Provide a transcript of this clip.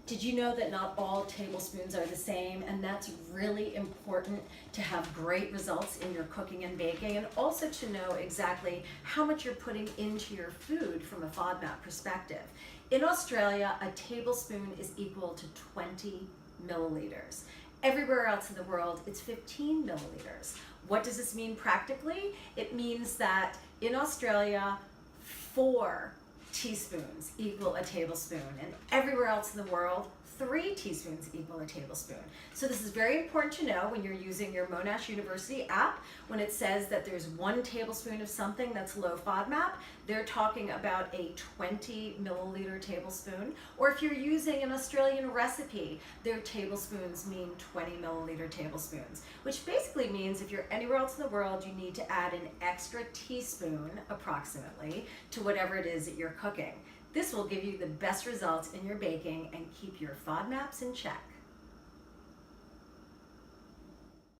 Did you know that not all tablespoons are the same, and that's really important to have great results in your cooking and baking, and also to know exactly how much you're putting into your food from a FODMAP perspective. In Australia, a tablespoon is equal to 20 milliliters. Everywhere else in the world, it's 15 milliliters. What does this mean practically? It means that in Australia, 4 teaspoons equal a tablespoon, and everywhere else in the world, 3 teaspoons equal a tablespoon. So this is very important to know when you're using your Monash University app. When it says that there's 1 tablespoon of something that's low FODMAP, they're talking about a 20 milliliter tablespoon. Or if you're using an Australian recipe, their tablespoons mean 20 milliliter tablespoons, which basically means if you're anywhere else in the world, you need to add an extra teaspoon, approximately, to whatever it is that you're cooking. This will give you the best results in your baking and keep your FODMAPs in check.